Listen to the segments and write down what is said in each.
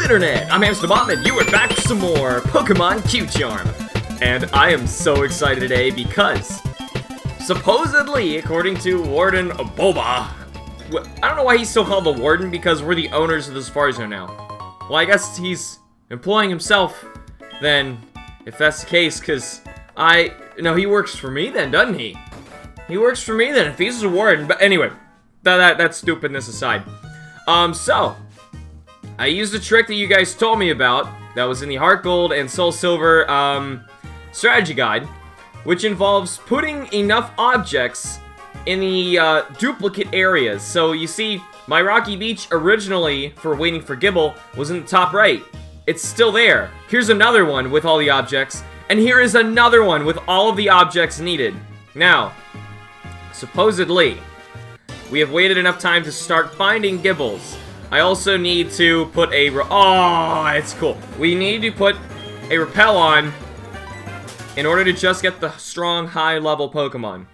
Internet! I'm HamsterBomb and you are back for some more Pokemon Q-Charm. And I am so excited today because, supposedly, according to Warden Boba, I don't know why he's still called the Warden because we're the owners of the Safari Zone now. Well, I guess he's employing himself then, if that's the case, because no, he works for me then, doesn't he? He works for me then if he's a Warden. But anyway, that stupidness aside. So, I used a trick that you guys told me about that was in the Heart Gold and Soul Silver strategy guide, which involves putting enough objects in the duplicate areas. So you see, my Rocky Beach originally for waiting for Gible was in the top right. It's still there. Here's another one with all the objects, and here is another one with all of the objects needed. Now, supposedly, we have waited enough time to start finding Gibles. I also need to put a it's cool. We need to put a repel on in order to just get the strong, high-level Pokemon.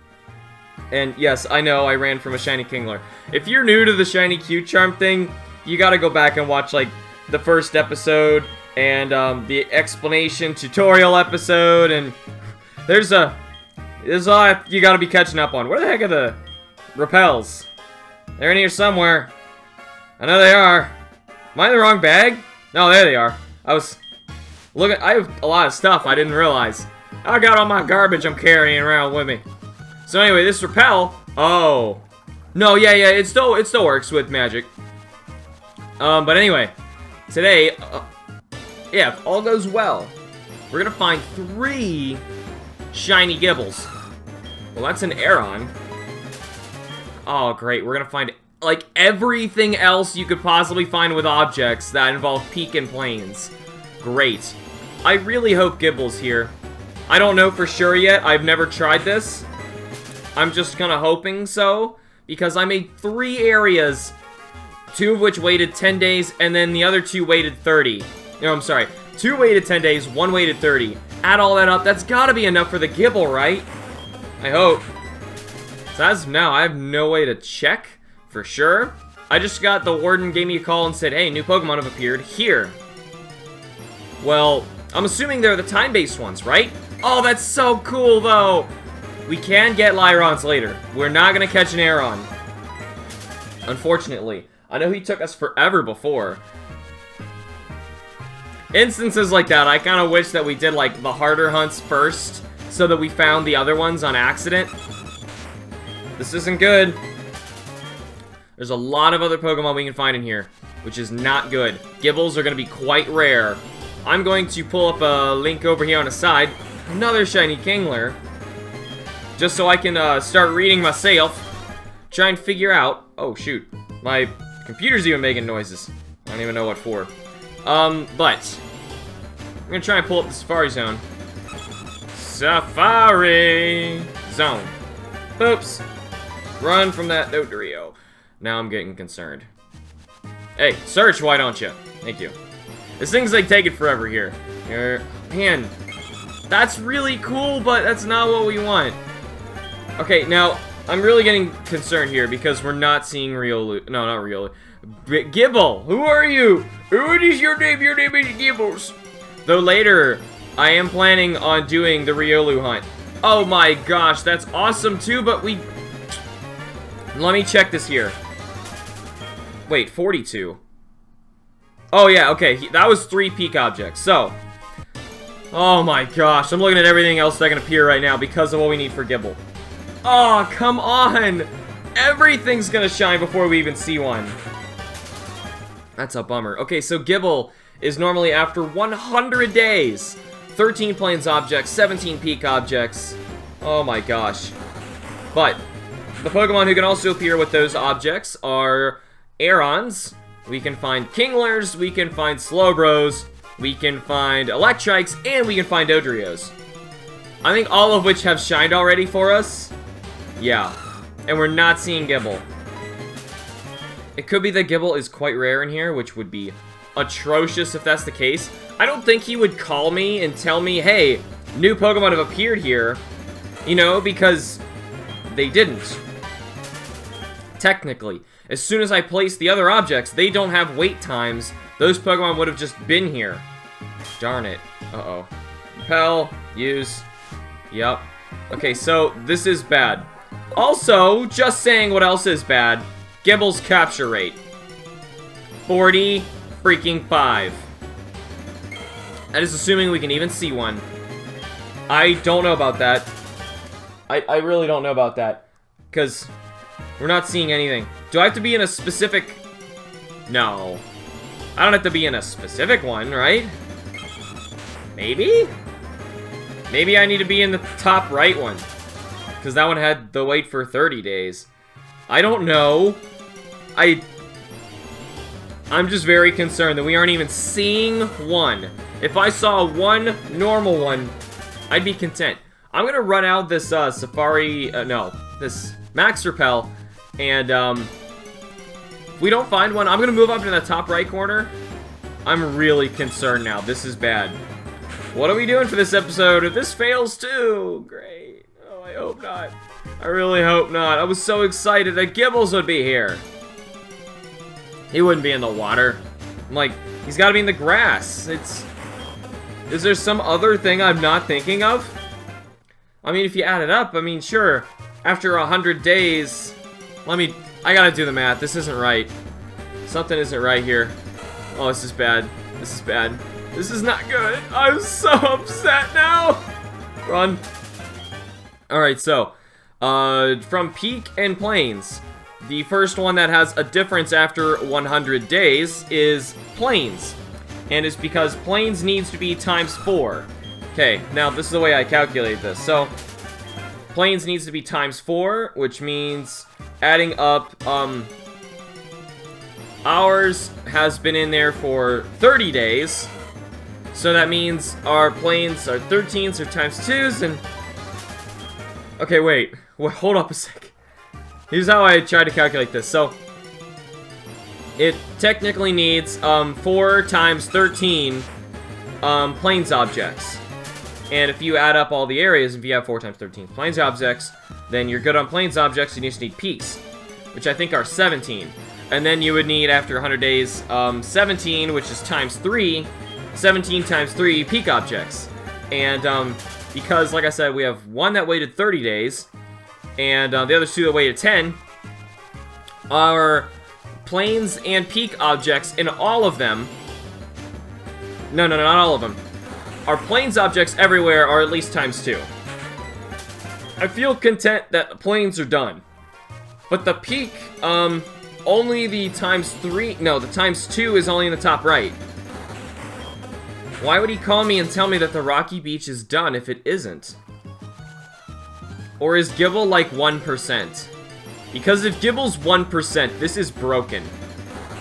And yes, I know I ran from a Shiny Kingler. If you're new to the Shiny Q-Charm thing, you gotta go back and watch, like, the first episode and the explanation tutorial episode, and there's a lot you gotta be catching up on. Where the heck are the repels? They're in here somewhere. I know they are. Am I in the wrong bag? No, there they are. I have a lot of stuff I didn't realize. I got all my garbage I'm carrying around with me. So anyway, this repel. Oh. No, yeah, it still works with magic. But anyway, today, yeah, if all goes well, we're gonna find 3 shiny Gibles. Well, that's an Aeron. Oh, great. We're gonna find, like, everything else you could possibly find with objects that involve peak and plains. Great. I really hope Gible's here. I don't know for sure yet. I've never tried this. I'm just kind of hoping so, because I made 3 areas, 2 of which waited 10 days, and then the other 2 waited 30. No, I'm sorry. 2 waited 10 days, 1 waited 30. Add all that up, that's gotta be enough for the Gible, right? I hope. So as of now, I have no way to check for sure. I just got the Warden gave me a call and said, hey, new Pokemon have appeared here. Well, I'm assuming they're the time-based ones, right? Oh, that's so cool, though. We can get Lyrons later. We're not gonna catch an Aeron, unfortunately. I know he took us forever before. Instances like that, I kind of wish that we did, like, the harder hunts first, so that we found the other ones on accident. This isn't good. There's a lot of other Pokemon we can find in here, which is not good. Gibles are going to be quite rare. I'm going to pull up a link over here on the side. Another Shiny Kingler. Just so I can start reading myself. Try and figure out... Oh, shoot. My computer's even making noises. I don't even know what for. But... I'm going to try and pull up the Safari Zone. Safari Zone. Oops. Run from that Dodrio. Now I'm getting concerned. Hey, search, why don't you? Thank you. This thing's like taking forever here. Man, that's really cool, but that's not what we want. Okay, now, I'm really getting concerned here because we're not seeing Riolu. No, not Riolu. Gible, who are you? What is your name? Your name is Gibles. Though later, I am planning on doing the Riolu hunt. Oh my gosh, that's awesome too, but let me check this here. Wait, 42. Oh yeah, okay, that was 3 peak objects, so. Oh my gosh, I'm looking at everything else that can appear right now because of what we need for Gible. Oh, come on! Everything's gonna shine before we even see one. That's a bummer. Okay, so Gible is normally after 100 days. 13 plains objects, 17 peak objects. Oh my gosh. But the Pokemon who can also appear with those objects are Aerons. We can find Kinglers, we can find Slowbros, we can find Electrites, and we can find Dodrios. I think all of which have shined already for us. Yeah. And we're not seeing Gible. It could be that Gible is quite rare in here, which would be atrocious if that's the case. I don't think he would call me and tell me, hey, new Pokemon have appeared here. You know, because they didn't. Technically. As soon as I place the other objects, they don't have wait times those Pokemon would have just been here. Darn it. Uh-oh. Repel, use. Yup. Okay, so this is bad. Also, just saying what else is bad. Gible's capture rate. 40 freaking 5. That is assuming we can even see one. I don't know about that. I really don't know about that. Because we're not seeing anything. Do I have to be in a specific... No. I don't have to be in a specific one, right? Maybe? Maybe I need to be in the top right one. Because that one had the wait for 30 days. I don't know. I'm just very concerned that we aren't even seeing one. If I saw one normal one, I'd be content. I'm gonna run out this this Max Repel, and if we don't find one, I'm gonna move up to the top right corner. I'm really concerned now. This is bad. What are we doing for this episode? If this fails too, great. Oh, I hope not. I really hope not. I was so excited that Gibles would be here. He wouldn't be in the water. I'm like, he's gotta be in the grass. Is there some other thing I'm not thinking of? I mean, if you add it up, I mean, sure. After 100 days, I gotta do the math. This isn't right. Something isn't right here. Oh, this is bad. This is bad. This is not good. I'm so upset now. Run. Alright, so, from Peak and Plains, the first one that has a difference after 100 days is Plains. And it's because Plains needs to be times 4. Okay, now this is the way I calculate this. So, Plains needs to be times 4, which means adding up, ours has been in there for 30 days. So that means our Plains are 13s or times 2s, and... Okay, wait, hold up a sec. Here's how I try to calculate this. So, it technically needs 4 times 13 Plains objects. And if you add up all the areas, if you have 4 times 13 Plains objects, then you're good on Plains objects, and you just need peaks, which I think are 17. And then you would need, after 100 days, 17, which is times 3, 17 times 3 peak objects. And because, like I said, we have one that waited 30 days, and the other 2 that waited 10, our Plains and peak objects in all of them... No, not all of them. Our Plains objects everywhere are at least times 2. I feel content that the Plains are done. But the peak, only the times 3... No, the times 2 is only in the top right. Why would he call me and tell me that the Rocky Beach is done if it isn't? Or is Gible like 1%? Because if Gible's 1%, this is broken.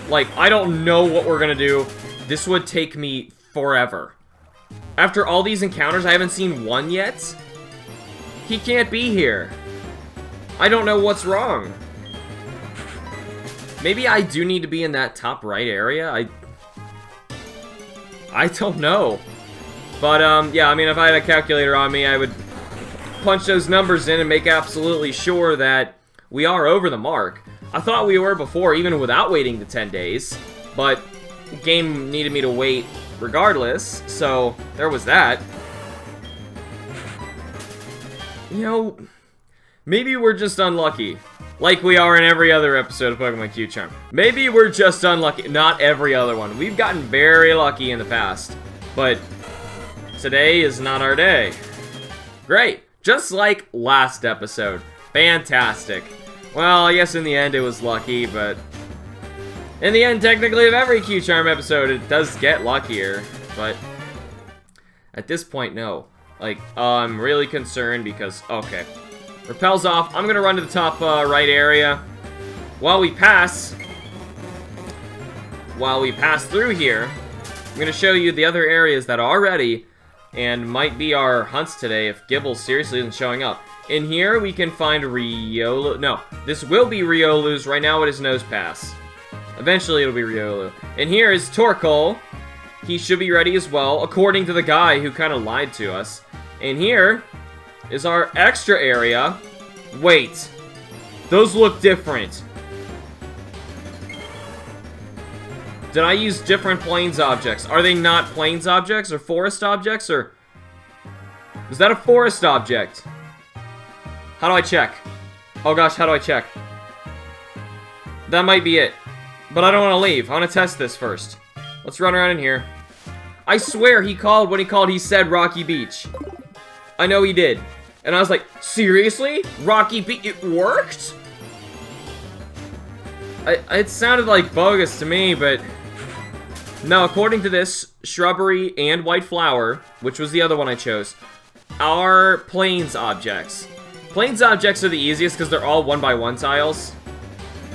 Like, I don't know what we're gonna do. This would take me forever. After all these encounters, I haven't seen one yet? He can't be here. I don't know what's wrong. Maybe I do need to be in that top right area? I don't know. But, yeah, I mean, if I had a calculator on me, I would punch those numbers in and make absolutely sure that we are over the mark. I thought we were before, even without waiting the 10 days. But the game needed me to wait regardless, so there was that. You know, maybe we're just unlucky. Like we are in every other episode of Pokemon Q-Charm. Maybe we're just unlucky. Not every other one. We've gotten very lucky in the past. But today is not our day. Great. Just like last episode. Fantastic. Well, I guess in the end it was lucky, but... In the end, technically, of every Q-Charm episode, it does get luckier. But at this point, no. Like, I'm really concerned because... Okay. Repel's off. I'm gonna run to the top right area. While we pass through here, I'm gonna show you the other areas that are ready and might be our hunts today if Gible seriously isn't showing up. In here, we can find Riolu. No, this will be Riolu's. Right now, it is Nose Pass. Eventually, it'll be Riolu. In here is Torkoal. He should be ready as well, according to the guy who kind of lied to us. In here is our extra area. Wait. Those look different. Did I use different plains objects? Are they not plains objects or forest objects, or... is that a forest object? How do I check? Oh gosh, how do I check? That might be it. But I don't want to leave. I want to test this first. Let's run around in here. I swear he called, when he called, he said Rocky Beach. I know he did. And I was like, seriously? Rocky Beach? It worked? It sounded like bogus to me, but... no, according to this, shrubbery and white flower, which was the other one I chose, are plains objects. Plains objects are the easiest because they're all 1x1 tiles.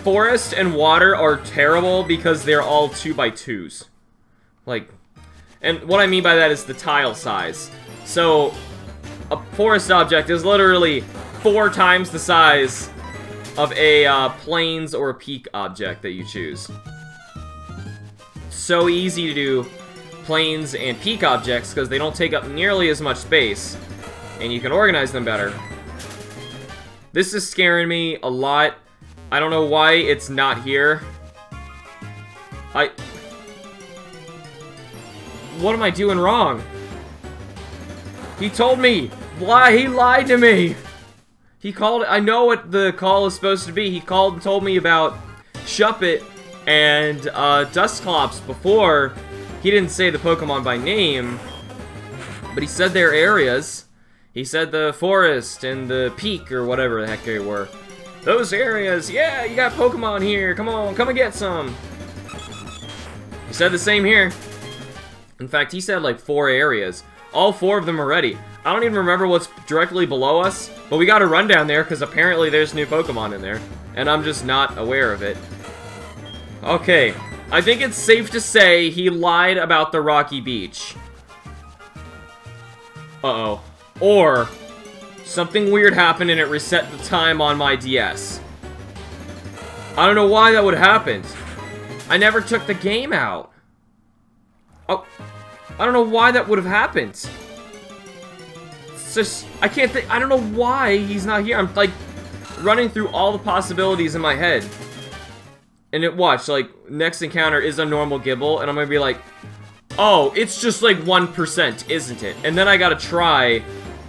Forest and water are terrible because they're all 2x2s. Like, and what I mean by that is the tile size. So, a forest object is literally 4 times the size of a plains or a peak object that you choose. So easy to do plains and peak objects because they don't take up nearly as much space, and you can organize them better. This is scaring me a lot. I don't know why it's not here. What am I doing wrong? He told me. Why? He lied to me. He called. I know what the call is supposed to be. He called and told me about Shuppet and Dusclops before. He didn't say the Pokemon by name, but he said their areas. He said the forest and the peak or whatever the heck they were. Those areas, yeah, you got Pokemon here. Come on, come and get some. He said the same here. In fact, he said like 4 areas. All 4 of them are ready. I don't even remember what's directly below us, but we gotta run down there because apparently there's new Pokemon in there, and I'm just not aware of it. Okay, I think it's safe to say he lied about the Rocky Beach. Uh-oh. Or something weird happened and it reset the time on my DS. I don't know why that would have happened. I never took the game out. Oh, I don't know why that would have happened. It's just, I can't think, I don't know why he's not here. I'm like running through all the possibilities in my head. And it, watch, like, next encounter is a normal Gible, and I'm gonna be like, oh, it's just like 1%, isn't it? And then I gotta try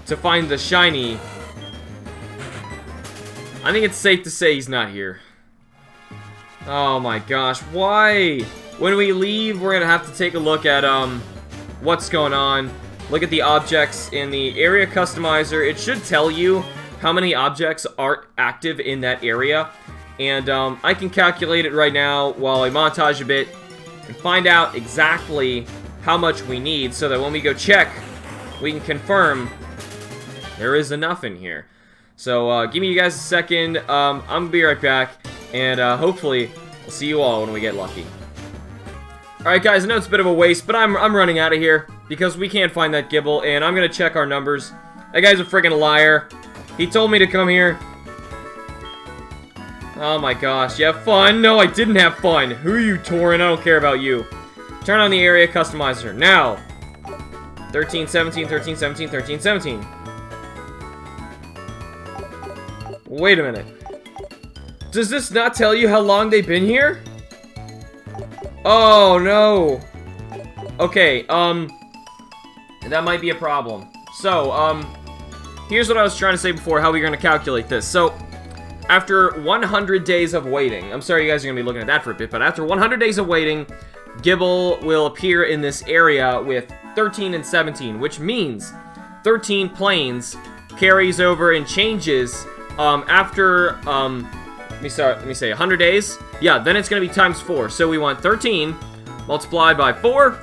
to find the shiny. I think it's safe to say he's not here. Oh my gosh, why? When we leave, we're gonna have to take a look at, what's going on. Look at the objects in the area customizer. It should tell you how many objects are active in that area. And, I can calculate it right now while I montage a bit and find out exactly how much we need so that when we go check, we can confirm there is enough in here. So, give me you guys a second. I'm gonna be right back, and hopefully we'll see you all when we get lucky. Alright guys, I know it's a bit of a waste, but I'm running out of here because we can't find that Gible, and I'm gonna check our numbers. That guy's a freaking liar. He told me to come here. Oh my gosh, you have fun? No, I didn't have fun. Who are you, Torin? I don't care about you. Turn on the area customizer. Now. 13, 17, 13, 17, 13, 17. Wait a minute. Does this not tell you how long they've been here? Oh, no. Okay, that might be a problem. So, here's what I was trying to say before, how we're going to calculate this. So, after 100 days of waiting, I'm sorry you guys are going to be looking at that for a bit, but after 100 days of waiting, Gible will appear in this area with 13 and 17, which means 13 planes carries over and changes after, let me say 100 days. Yeah, then it's going to be times 4. So we want 13 multiplied by 4.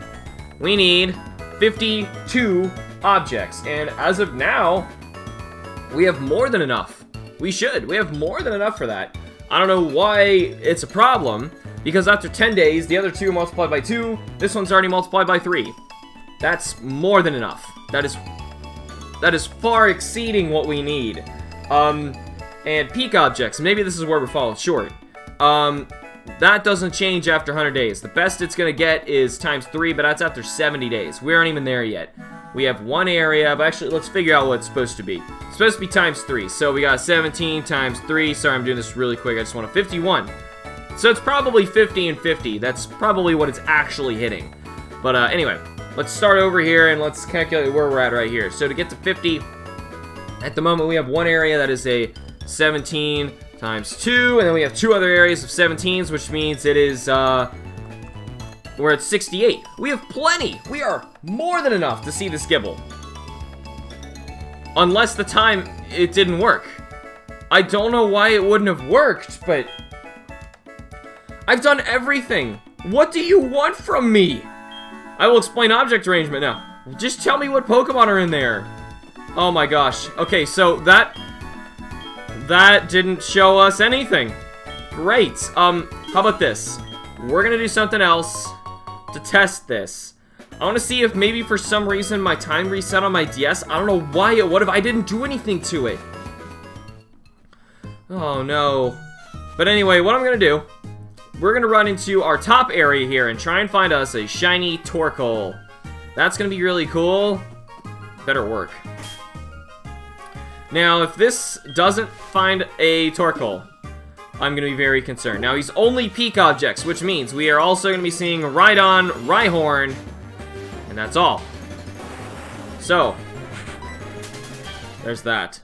We need 52 objects. And as of now, we have more than enough. We have more than enough for that. I don't know why it's a problem, because after 10 days, the other 2 multiplied by 2, this one's already multiplied by 3. That's more than enough. That is far exceeding what we need. And peak objects, maybe this is where we're falling short. That doesn't change after 100 days. The best it's gonna get is times 3, but that's after 70 days. We aren't even there yet. We have one area, but actually, let's figure out what it's supposed to be. It's supposed to be times 3, so we got 17 times 3. Sorry, I'm doing this really quick. I just want a 51. So it's probably 50 and 50. That's probably what it's actually hitting. But anyway, let's start over here and let's calculate where we're at right here. So to get to 50, at the moment we have one area that is a 17 times 2, and then we have two other areas of 17s, which means it is, we're at 68. We have plenty. We are more than enough to see this Gible. Unless the time it didn't work. I don't know why it wouldn't have worked, but I've done everything. What do you want from me? I will explain object arrangement now. Just tell me what Pokemon are in there. Oh my gosh. Okay, so that didn't show us anything. Great. How about this? We're gonna do something else to test this. I want to see if maybe for some reason my time reset on my DS. I don't know why it would have. I didn't do anything to it. Oh no. But anyway, what I'm gonna do, we're gonna run into our top area here and try and find us a shiny Torkoal. That's gonna be really cool. Better work. Now, if this doesn't find a Torkoal, I'm gonna be very concerned. Now, he's only peak objects, which means we are also gonna be seeing Rhydon, Rhyhorn, and that's all. So, there's that.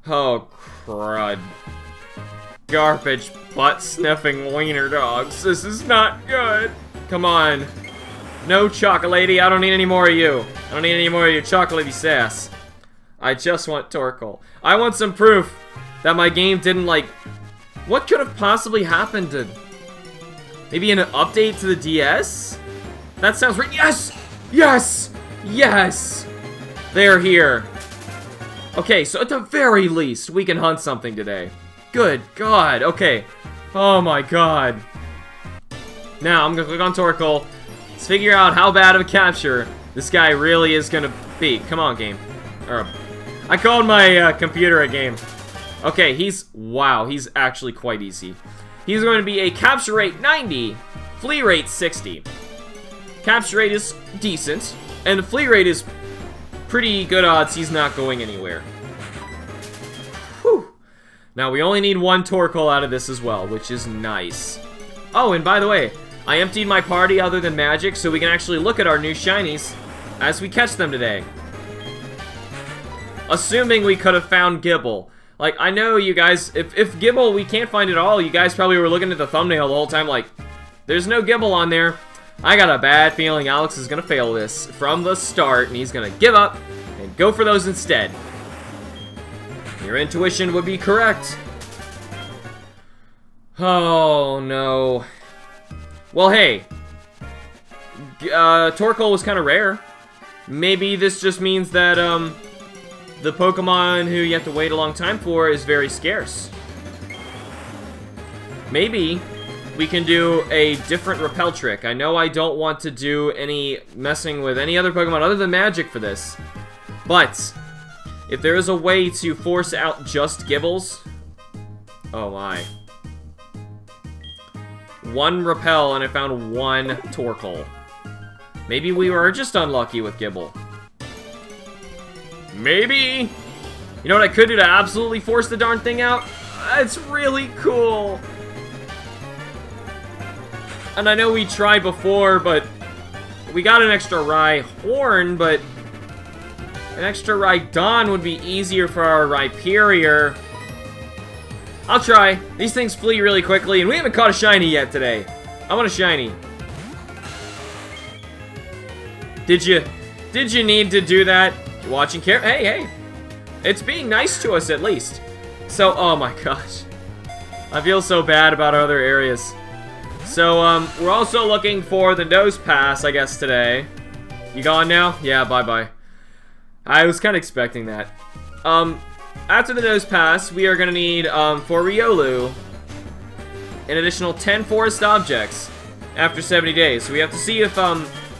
Oh, crud. Garbage butt-sniffing wiener dogs. This is not good. Come on. No chocolatey. I don't need any more of you. I don't need any more of your chocolatey sass. I just want Torkoal. I want some proof that my game didn't, like... What could have possibly happened to... Maybe an update to the DS? That sounds right. Yes! Yes! Yes! They're here. Okay, so at the very least, we can hunt something today. Good God. Okay. Oh my God. Now, I'm gonna click on Torkoal. Let's figure out how bad of a capture this guy really is gonna be. Come on, game. I called my computer a game. Okay, wow, he's actually quite easy. He's going to be a capture rate 90, flee rate 60. Capture rate is decent, and the flee rate is pretty good odds he's not going anywhere. Whew. Now, we only need one Torkoal out of this as well, which is nice. Oh, and by the way, I emptied my party other than Magic, so we can actually look at our new shinies as we catch them today. Assuming we could have found Gible. Like, I know you guys, if Gible, we can't find it all, you guys probably were looking at the thumbnail the whole time like, there's no Gible on there. I got a bad feeling Alex is going to fail this from the start, and he's going to give up and go for those instead. Your intuition would be correct. Oh, no. Well, hey. Torkoal was kind of rare. Maybe this just means that, the Pokemon who you have to wait a long time for is very scarce. Maybe we can do a different repel trick. I know I don't want to do any messing with any other Pokemon other than Magic for this. But if there is a way to force out just Gibles, oh my. One repel and I found one Torkoal. Maybe we were just unlucky with Gible. Maybe. You know what I could do to absolutely force the darn thing out? It's really cool. And I know we tried before, but we got an extra Rhyhorn, but an extra Rhydon would be easier for our Rhyperior. I'll try. These things flee really quickly, and we haven't caught a shiny yet today. I want a shiny. Did you need to do that? Watching care. Hey. It's being nice to us at least. So, oh my gosh. I feel so bad about our other areas. So, we're also looking for the nose pass, I guess, today. You gone now? Yeah, bye-bye. I was kind of expecting that. After the nose pass, we are going to need, for Riolu, an additional 10 forest objects after 70 days. So we have to see if,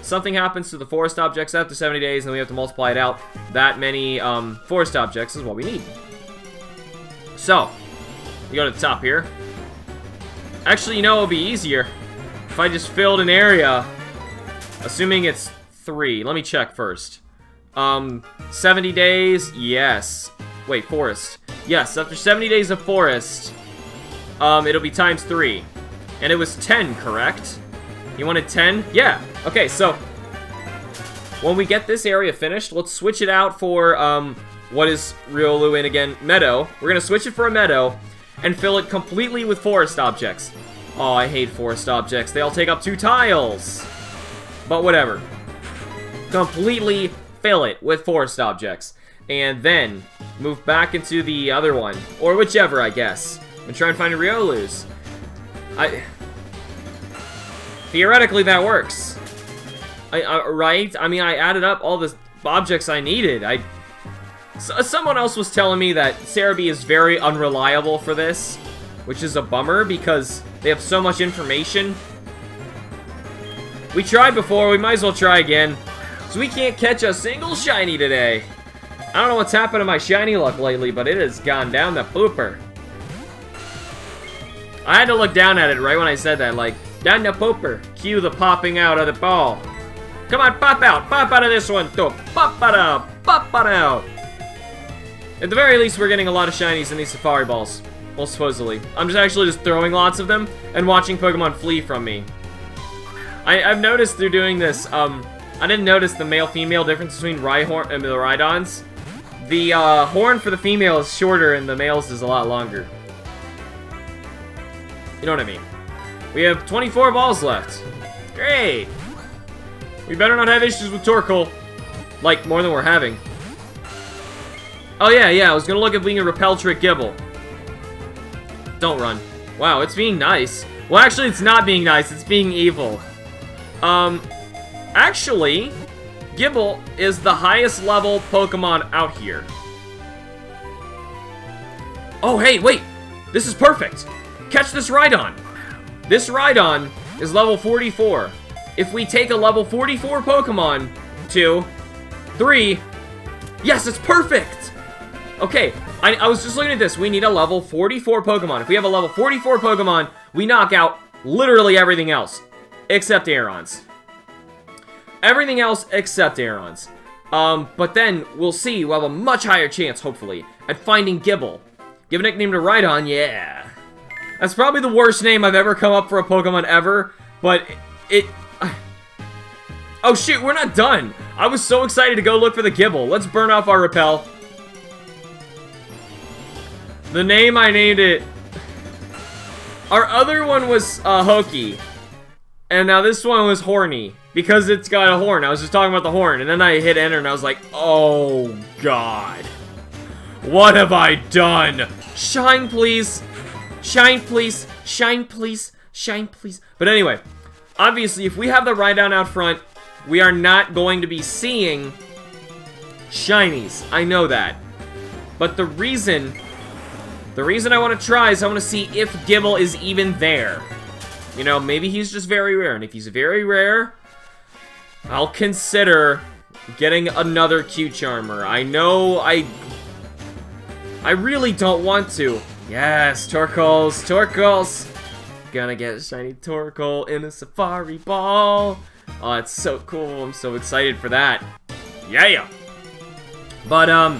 something happens to the forest objects after 70 days, and then we have to multiply it out. That many forest objects is what we need. So, we go to the top here. Actually, you know what would be easier? If I just filled an area, assuming it's 3. Let me check first. 70 days, yes. Wait, forest. Yes, after 70 days of forest, it'll be times 3. And it was 10, correct? You wanted 10? Yeah. Okay, so when we get this area finished, let's switch it out for, what is Riolu in again? Meadow. We're gonna switch it for a meadow and fill it completely with forest objects. Oh, I hate forest objects. They all take up 2 tiles. But whatever. Completely fill it with forest objects. And then move back into the other one. Or whichever, I guess. And try and find Riolus. Theoretically, that works. Right? I mean, I added up all the objects I needed. Someone else was telling me that Cerebi is very unreliable for this, which is a bummer because they have so much information. We tried before, we might as well try again. So we can't catch a single shiny today. I don't know what's happened to my shiny luck lately, but it has gone down the pooper. I had to look down at it right when I said that, like, down the pooper. Cue the popping out of the ball. Come on, pop out of this one, too. Pop it out. At the very least, we're getting a lot of shinies in these safari balls. Well, supposedly. I'm just actually throwing lots of them and watching Pokemon flee from me. I've noticed through doing this, I didn't notice the male-female difference between Rhyhorn and the Rhydons. The horn for the female is shorter and the male's is a lot longer. You know what I mean. We have 24 balls left. Great! We better not have issues with Torkoal. Like, more than we're having. Oh yeah, I was gonna look at being a repel trick Gible. Don't run. Wow, it's being nice. Well, actually, it's not being nice, it's being evil. Actually, Gible is the highest level Pokemon out here. Oh, hey, wait! This is perfect! Catch this Rhydon! This Rhydon is level 44. If we take a level 44 Pokemon, 2, 3, yes, it's perfect! Okay, I was just looking at this. We need a level 44 Pokemon. If we have a level 44 Pokemon, we knock out literally everything else. Except Aerons. Everything else except Aerons. But then, we'll see, we'll have a much higher chance, hopefully, at finding Gible. Give a nickname to Rhydon, yeah. That's probably the worst name I've ever come up for a Pokemon ever, but oh shoot, we're not done! I was so excited to go look for the Gible. Let's burn off our repel. The name I named it... Our other one was, Hokey. And now this one was Horny. Because it's got a horn. I was just talking about the horn. And then I hit enter and I was like, oh god. What have I done? Shine, please. Shine, please. Shine, please. Shine, please. But anyway, obviously, if we have the Rhydon out front, we are not going to be seeing shinies. I know that. But the reason I want to try is I want to see if Gible is even there. You know, maybe he's just very rare. And if he's very rare, I'll consider getting another Q-Charmer. I know I really don't want to. Yes, Torkoals. Gonna get a shiny Torkoal in a safari ball. Oh, it's so cool. I'm so excited for that. Yeah. But,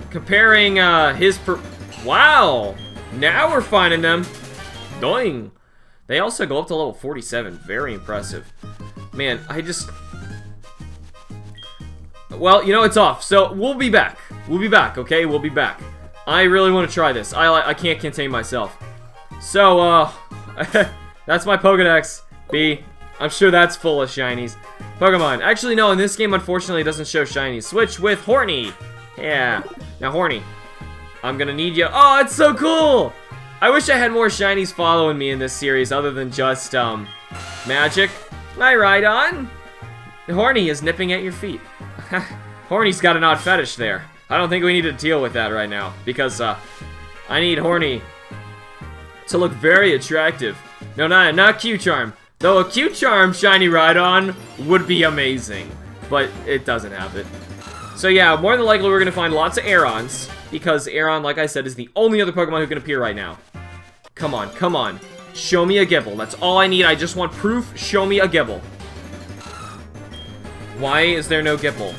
comparing, wow! Now we're finding them. Doing. They also go up to level 47. Very impressive. Man, well, you know, it's off. So, we'll be back. We'll be back, okay? We'll be back. I really want to try this. I can't contain myself. So, that's my Pokedex. B. I'm sure that's full of shinies. Pokemon. Actually, no, in this game, unfortunately, it doesn't show shinies. Switch with Horny. Yeah. Now, Horny. I'm gonna need you. Oh, it's so cool! I wish I had more shinies following me in this series other than just, magic. Hi, Rhydon. Horny is nipping at your feet. Horny's got an odd fetish there. I don't think we need to deal with that right now, because, I need Horny to look very attractive. No, not Q-Charm. Though a Q-Charm shiny Rhydon would be amazing, but it doesn't have it. So yeah, more than likely we're gonna find lots of Aerons, because Aeron, like I said, is the only other Pokemon who can appear right now. Come on, come on. Show me a Gible. That's all I need. I just want proof. Show me a Gible. Why is there no Gible?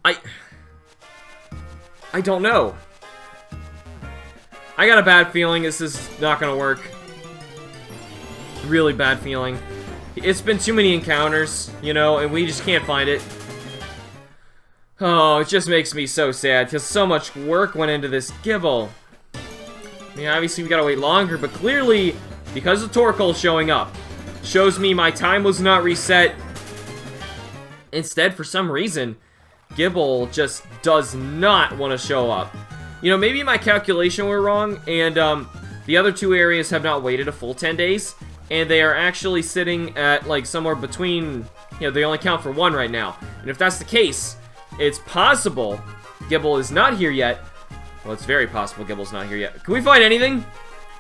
I don't know. I got a bad feeling this is not gonna work. Really bad feeling. It's been too many encounters, you know, and we just can't find it. Oh, it just makes me so sad, because so much work went into this Gible. I mean, obviously we gotta wait longer, but clearly, because of Torkoal showing up, shows me my time was not reset. Instead, for some reason, Gible just does not want to show up. You know, maybe my calculation were wrong, and the other two areas have not waited a full 10 days, and they are actually sitting at, like, somewhere between, you know, they only count for one right now. And if that's the case, it's possible Gible is not here yet. Well, it's very possible Gible's not here yet. Can we find anything?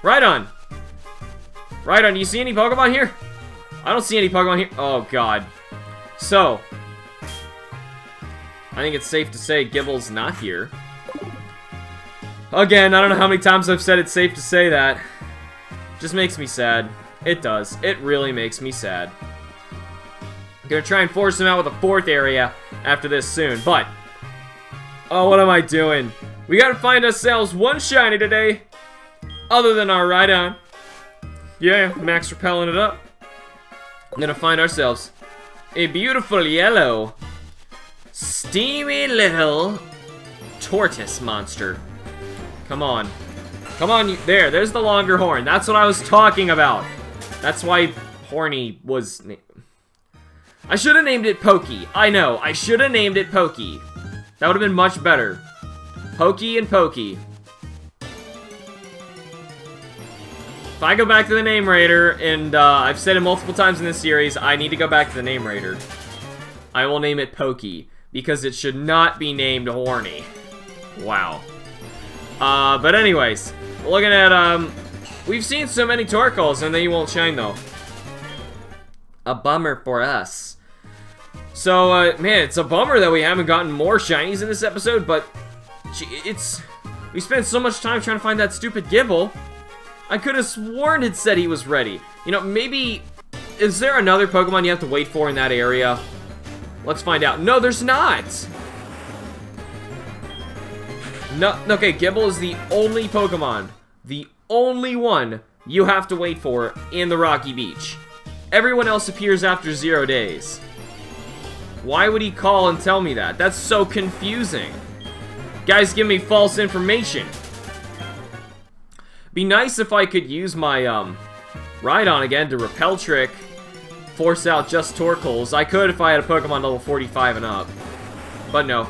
Right on. Right on, do you see any Pokemon here? I don't see any Pokemon here. Oh, God. So, I think it's safe to say Gible's not here. Again, I don't know how many times I've said it's safe to say that. Just makes me sad. It does. It really makes me sad. I'm gonna try and force him out with a fourth area after this soon, but... Oh, what am I doing? We gotta find ourselves one shiny today, other than our Rhydon. Yeah, max repelling it up. I'm gonna find ourselves a beautiful yellow, steamy little tortoise monster. Come on. Come on, there's the longer horn. That's what I was talking about. That's why Horny was... I should have named it Pokey. I know, I should have named it Pokey. That would have been much better. Pokey and Pokey. If I go back to the name Raider, and I've said it multiple times in this series, I need to go back to the name Raider. I will name it Pokey, because it should not be named Horny. Wow. But anyways, looking at, we've seen so many Torkoals, and they won't shine, though. A bummer for us. So, man, it's a bummer that we haven't gotten more shinies in this episode, but we spent so much time trying to find that stupid Gible. I could have sworn it said he was ready. You know, maybe, is there another Pokemon you have to wait for in that area? Let's find out. No, there's not. No, okay, Gible is the only Pokemon, the only one you have to wait for in the Rocky Beach. Everyone else appears after 0 days. Why would he call and tell me that? That's so confusing. Guys, give me false information. Be nice if I could use my Rhydon again to repel trick, force out just Torkoals. I could if I had a Pokemon level 45 and up. But no.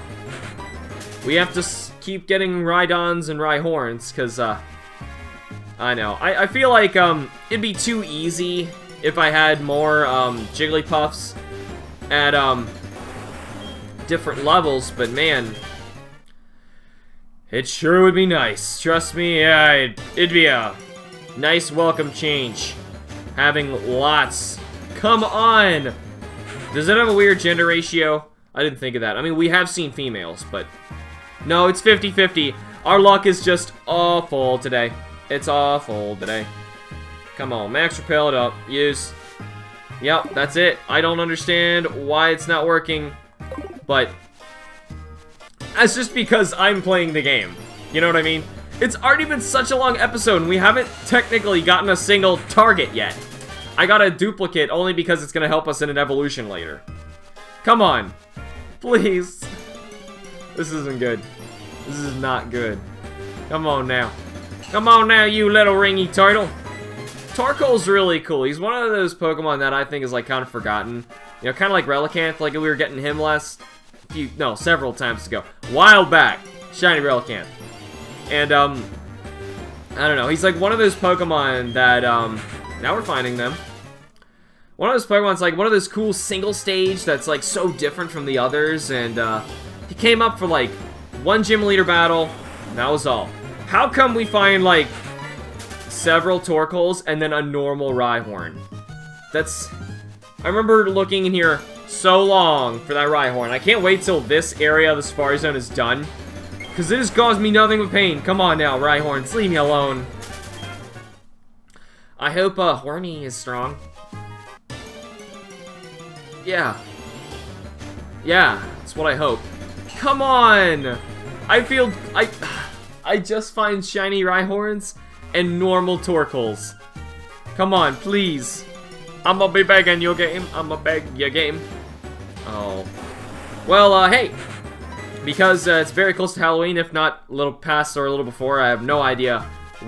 We have to keep getting Rhydons and Rhyhorns, because, I know. I feel like, it'd be too easy if I had more, Jigglypuffs at, different levels, but man, it sure would be nice. Trust me, yeah, it'd be a nice welcome change. Having lots. Come on! Does it have a weird gender ratio? I didn't think of that. I mean, we have seen females, but... No, it's 50-50. Our luck is just awful today. It's awful today. Come on, max repel it up. Use. Yep, that's it. I don't understand why it's not working, but... That's just because I'm playing the game. You know what I mean? It's already been such a long episode, and we haven't technically gotten a single target yet. I got a duplicate only because it's going to help us in an evolution later. Come on. Please. This isn't good. This is not good. Come on now. Come on now, you little ringy turtle. Torkoal's really cool. He's one of those Pokemon that I think is like kind of forgotten. You know, kind of like Relicanth, like we were getting him several times ago. While back. Shiny Relicanth. And, I don't know. He's like one of those Pokemon that, now we're finding them. One of those Pokemon's like one of those cool single stage that's like so different from the others, and he came up for like one gym leader battle, and that was all. How come we find like several Torkoals and then a normal Rhyhorn? I remember looking in here so long for that Rhyhorn. I can't wait till this area of the Safari Zone is done, because it has caused me nothing but pain. Come on now, Rhyhorns, leave me alone. I hope Horny is strong. Yeah. Yeah, that's what I hope. Come on! I just find shiny Rhyhorns and normal Torkoals. Come on, please. I'ma be begging your game. I'ma beg your game. Oh. Well, hey. Because it's very close to Halloween, if not a little past or a little before, I have no idea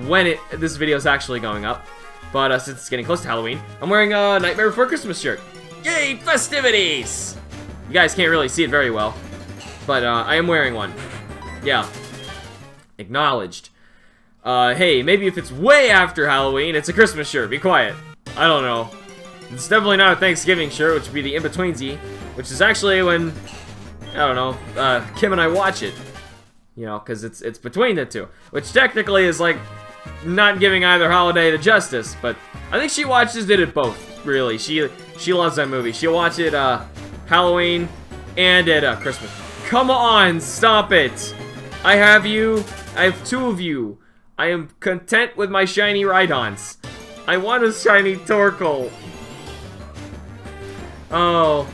when this video is actually going up. But since it's getting close to Halloween, I'm wearing a Nightmare Before Christmas shirt. Yay, festivities! You guys can't really see it very well, but I am wearing one. Yeah. Acknowledged. Hey, maybe if it's way after Halloween, it's a Christmas shirt. Be quiet. I don't know. It's definitely not a Thanksgiving shirt, which would be the in-betweensy, which is actually when, I don't know, Kim and I watch it. You know, because it's between the two, which technically is like not giving either holiday the justice, but I think she watches it at both, really. She loves that movie. She'll watch it Halloween and at Christmas. Come on, stop it. I have you. I have two of you. I am content with my shiny Rhydons. I want a shiny Torkoal. Oh.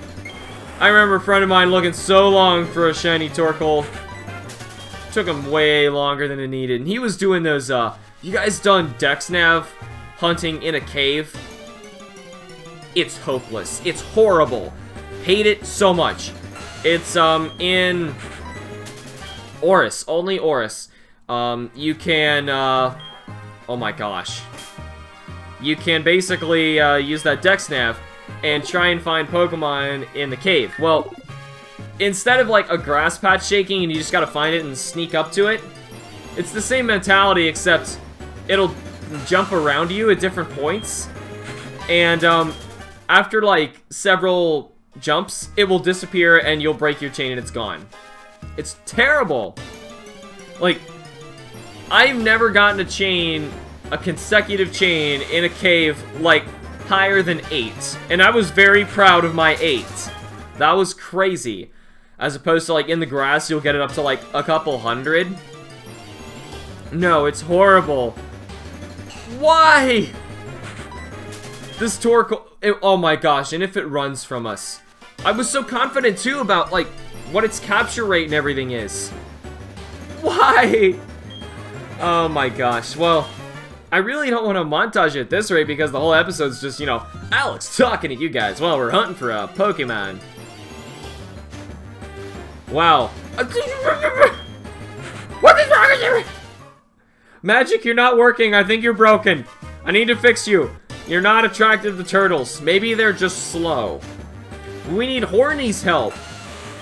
I remember a friend of mine looking so long for a shiny Torkoal. Took him way longer than it needed. And he was doing those, you guys done DexNav hunting in a cave? It's hopeless. It's horrible. Hate it so much. It's, in Oris. Only Oris. You can, oh my gosh. You can basically, use that DexNav and try and find Pokemon in the cave. Well, instead of like a grass patch shaking and you just gotta find it and sneak up to it, it's the same mentality except it'll jump around you at different points. And, after like several jumps, it will disappear and you'll break your chain and it's gone. It's terrible. Like, I've never gotten a consecutive chain in a cave, like, higher than 8. And I was very proud of my 8. That was crazy. As opposed to, like, in the grass, you'll get it up to, like, a couple hundred. No, it's horrible. Why? This Torkoal, oh my gosh, and if it runs from us. I was so confident, too, about, like, what its capture rate and everything is. Why? Oh my gosh, well, I really don't want to montage it at this rate because the whole episode's just, you know, Alex talking to you guys while we're hunting for a Pokemon. Wow. What is wrong with you? Magic, you're not working. I think you're broken. I need to fix you. You're not attracted to turtles. Maybe they're just slow. We need Horny's help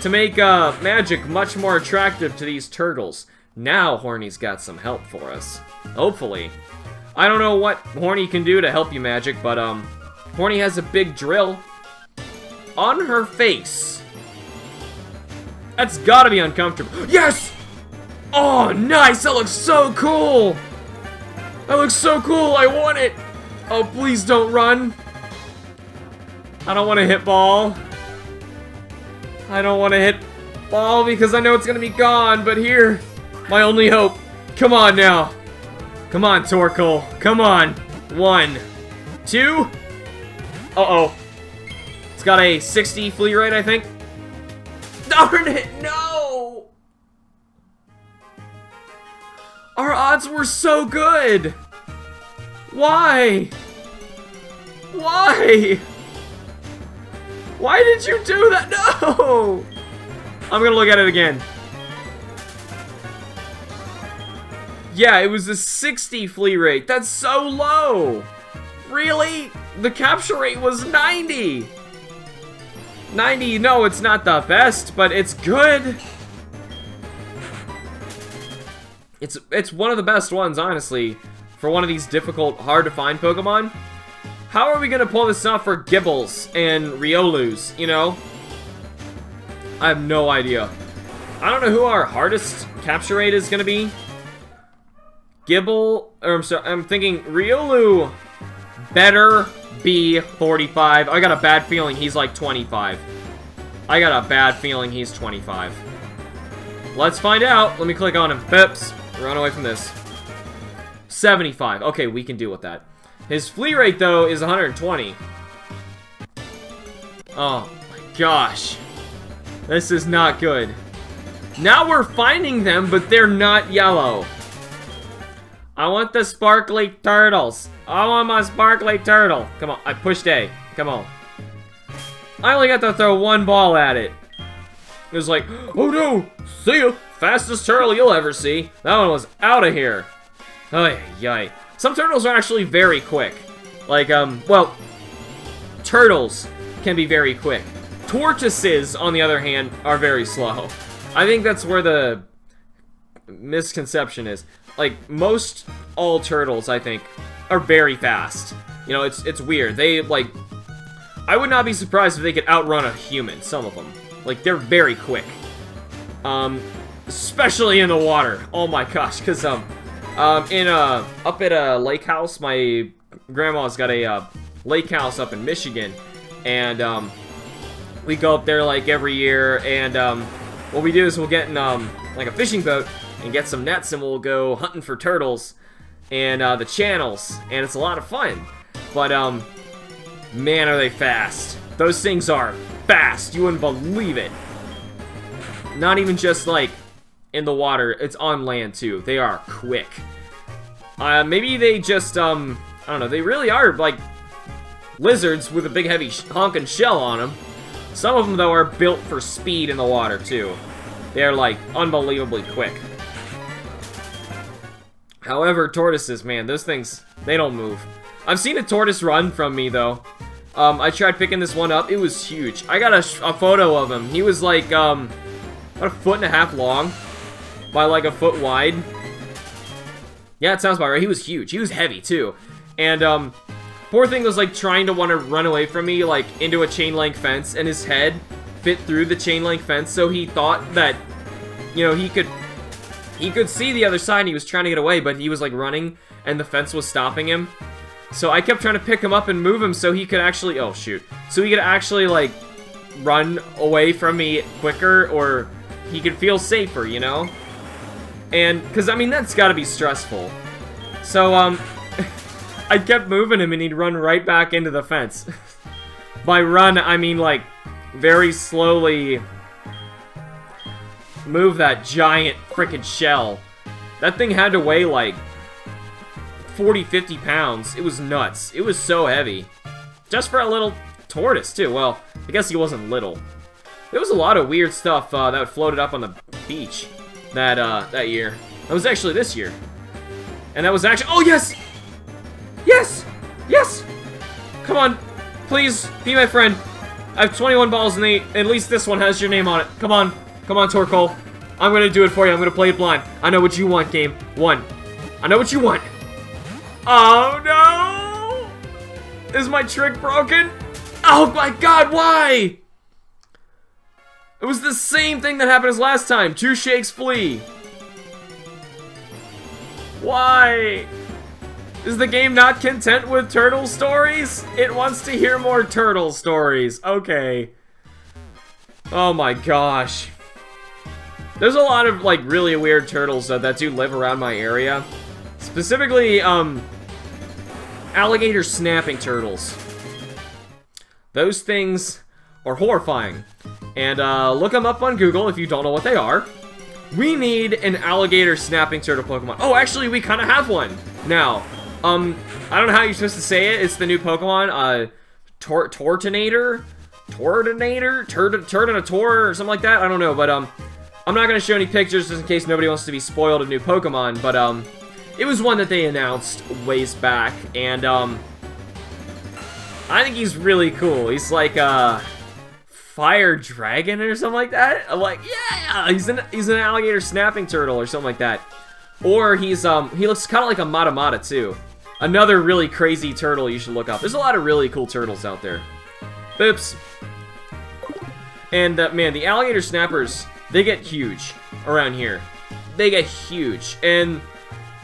to make Magic much more attractive to these turtles. Now Horny's got some help for us. Hopefully. I don't know what Horny can do to help you, Magic, but Horny has a big drill on her face. That's gotta be uncomfortable. Yes! Oh, nice! That looks so cool! That looks so cool! I want it! Oh, please don't run. I don't want to hit ball. I don't want to hit ball because I know it's gonna be gone, but here, my only hope. Come on now. Come on, Torkoal. Come on. 1, 2. Uh-oh. It's got a 60 flea rate, I think. Darn it, no! Our odds were so good. Why? Why? Why did you do that? No! I'm gonna look at it again. Yeah, it was a 60 flea rate. That's so low. Really? The capture rate was 90. 90, no, it's not the best, but it's good. It's one of the best ones, honestly, for one of these difficult, hard-to-find Pokemon. How are we gonna pull this off for Gibles and Riolus, you know? I have no idea. I don't know who our hardest capture rate is gonna be. Gible, or I'm sorry, I'm thinking Riolu better be 45. I got a bad feeling he's like 25. I got a bad feeling he's 25. Let's find out. Let me click on him. Pips. Run away from this. 75. Okay, we can deal with that. His flea rate, though, is 120. Oh, my gosh. This is not good. Now we're finding them, but they're not yellow. I want the sparkly turtles. I want my sparkly turtle. Come on, I pushed A. Come on. I only got to throw one ball at it. It was like, oh no, see ya. Fastest turtle you'll ever see. That one was out of here. Oh, yay. Some turtles are actually very quick. Like, well, turtles can be very quick. Tortoises, on the other hand, are very slow. I think that's where the misconception is. Like, most all turtles, I think, are very fast. You know, it's weird. They, like, I would not be surprised if they could outrun a human, some of them. Like, they're very quick. Especially in the water. Oh my gosh, because, up at a lake house, my grandma's got a, lake house up in Michigan, and, we go up there, like, every year, and, what we do is we'll get in, like, a fishing boat, and get some nets, and we'll go hunting for turtles, and, the channels, and it's a lot of fun, but, man, are they fast. Those things are fast, you wouldn't believe it. Not even just, like, in the water, it's on land, too. They are quick. Maybe they just, I don't know, they really are, like, lizards with a big, heavy, honking shell on them. Some of them, though, are built for speed in the water, too. They're, like, unbelievably quick. However, tortoises, man, those things, they don't move. I've seen a tortoise run from me, though. I tried picking this one up. It was huge. I got a photo of him. He was, like, about 1.5 feet long by, like, 1 foot wide. Yeah, it sounds about right. He was huge. He was heavy, too. And, poor thing was, like, trying to want to run away from me, like, into a chain link fence, and his head fit through the chain link fence, so he thought that, you know, he could see the other side, and he was trying to get away, but he was, like, running, and the fence was stopping him. So I kept trying to pick him up and move him so he could actually, oh shoot, so he could actually, like, run away from me quicker, or he could feel safer, you know? And, because, I mean, that's gotta be stressful. So, I kept moving him and he'd run right back into the fence. By run, I mean, like, very slowly move that giant frickin' shell. That thing had to weigh, like, 40-50 pounds. It was nuts. It was so heavy. Just for a little tortoise, too. Well, I guess he wasn't little. There was a lot of weird stuff that floated up on the beach that year. That was actually this year. And that was actually... Oh, yes! Yes! Yes! Come on. Please, be my friend. I have 21 balls, and at least this one has your name on it. Come on. Come on, Torkoal. I'm gonna do it for you. I'm gonna play it blind. I know what you want, game. 1. I know what you want. Oh, no! Is my trick broken? Oh, my God, why? It was the same thing that happened as last time. 2 shakes flee. Why? Is the game not content with turtle stories? It wants to hear more turtle stories. Okay. Oh my gosh. There's a lot of, like, really weird turtles that do live around my area. Specifically, alligator snapping turtles. Those things are horrifying. And, look them up on Google if you don't know what they are. We need an alligator snapping turtle Pokemon. Oh, actually, we kind of have one now. I don't know how you're supposed to say it. It's the new Pokemon, Tortonator, or something like that. I don't know, but, I'm not going to show any pictures just in case nobody wants to be spoiled a new Pokemon, but, it was one that they announced ways back, and, I think he's really cool. He's like, fire dragon or something like that. I'm like, yeah, he's an alligator snapping turtle or something like that. Or he's, he looks kind of like a Matamata too. Another really crazy turtle you should look up. There's a lot of really cool turtles out there. Oops. And, man, the alligator snappers, they get huge around here. They get huge. And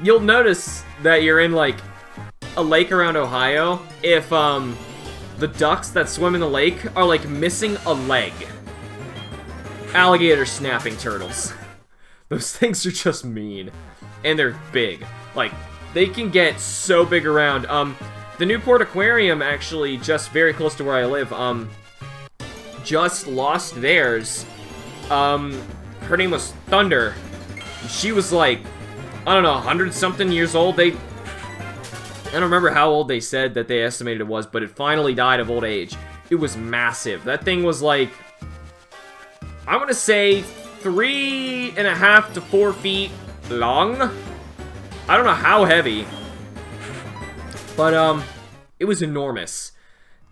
you'll notice that you're in, like, a lake around Ohio if, the ducks that swim in the lake are, like, missing a leg. Alligator snapping turtles. Those things are just mean. And they're big. Like, they can get so big around. The Newport Aquarium, actually, just very close to where I live, just lost theirs. Her name was Thunder. She was, like, I don't know, 100-something years old. I don't remember how old they said that they estimated it was, but it finally died of old age. It was massive. That thing was like, I want to say 3.5 to 4 feet long. I don't know how heavy, but it was enormous.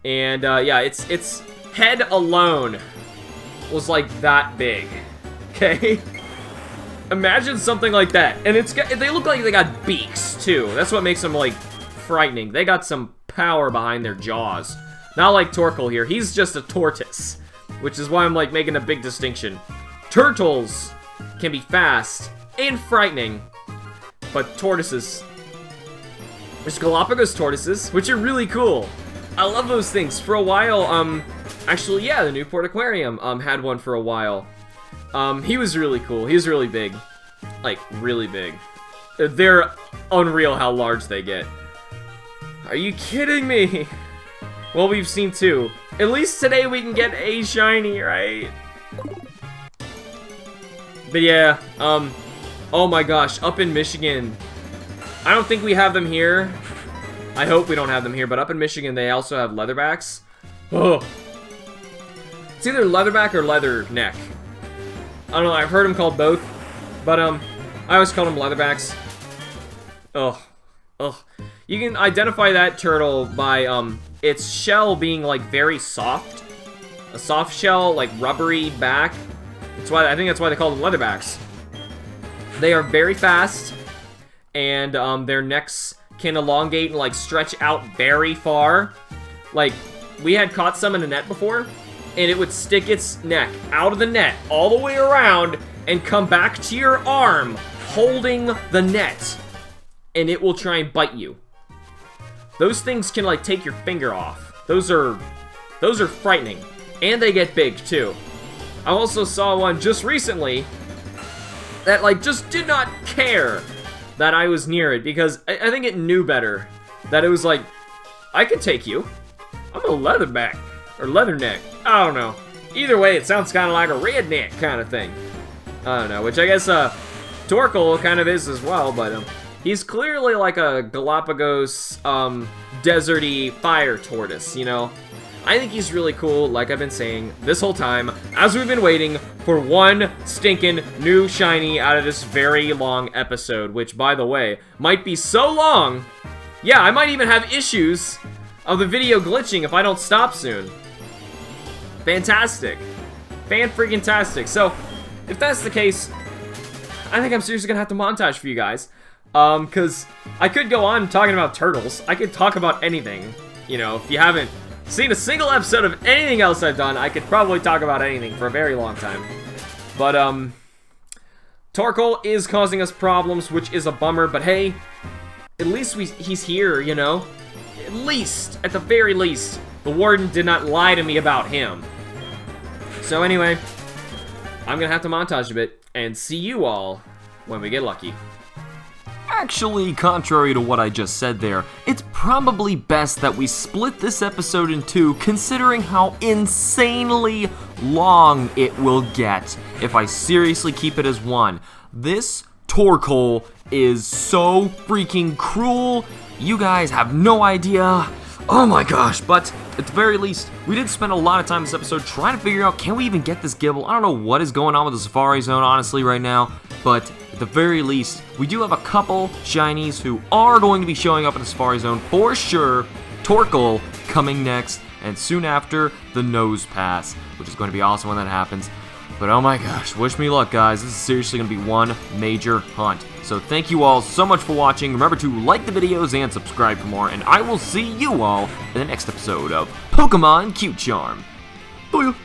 And yeah, its head alone was like that big. Okay. Imagine something like that, and they look like they got beaks too. That's what makes them like frightening. They got some power behind their jaws. Not like Torkoal here. He's just a tortoise, which is why I'm like making a big distinction. Turtles can be fast and frightening, but tortoises, there's Galapagos tortoises, which are really cool. I love those things. For a while, actually, yeah, the Newport Aquarium had one for a while. He was really cool. He was really big. Like, really big. They're unreal how large they get. Are you kidding me? Well, we've seen 2. At least today we can get a shiny, right? But yeah, oh my gosh, up in Michigan. I don't think we have them here. I hope we don't have them here, but up in Michigan they also have leatherbacks. Oh. It's either leatherback or leather neck. I don't know, I've heard them called both, but I always call them leatherbacks. Ugh. Ugh. You can identify that turtle by its shell being like very soft. A soft shell, like rubbery back. I think that's why they call them leatherbacks. They are very fast, and their necks can elongate and like stretch out very far. Like, we had caught some in a net before, and it would stick its neck out of the net all the way around and come back to your arm holding the net, and it will try and bite you. Those things can like take your finger off. Those are frightening, and they get big too. I also saw one just recently that like just did not care that I was near it, because I think it knew better. That it was like, I could take you. I'm a leatherback or leatherneck. I don't know. Either way, it sounds kind of like a redneck kind of thing. I don't know, which I guess Torkoal kind of is as well, but he's clearly like a Galapagos deserty fire tortoise, you know? I think he's really cool, like I've been saying this whole time, as we've been waiting for one stinking new shiny out of this very long episode, which, by the way, might be so long, yeah, I might even have issues of the video glitching if I don't stop soon. Fantastic. Fan-freaking-tastic. So, if that's the case, I think I'm seriously gonna have to montage for you guys, because I could go on talking about turtles. I could talk about anything, you know, if you haven't seen a single episode of anything else I've done, I could probably talk about anything for a very long time. But, Torkoal is causing us problems, which is a bummer, but hey, at least he's here, you know? At least, at the very least, the warden did not lie to me about him. So anyway, I'm gonna have to montage a bit, and see you all when we get lucky. Actually, contrary to what I just said there, it's probably best that we split this episode in 2, considering how insanely long it will get if I seriously keep it as 1. This Torkoal is so freaking cruel. You guys have no idea. Oh my gosh, but at the very least, we did spend a lot of time this episode trying to figure out, can we even get this Gible? I don't know what is going on with the Safari Zone, honestly, right now, but at the very least, we do have a couple shinies who are going to be showing up in the Safari Zone for sure. Torkoal coming next, and soon after, the Nose Pass, which is going to be awesome when that happens. But oh my gosh, wish me luck, guys. This is seriously going to be one major hunt. So thank you all so much for watching. Remember to like the videos and subscribe for more, and I will see you all in the next episode of Pokemon Cute Charm. Bye.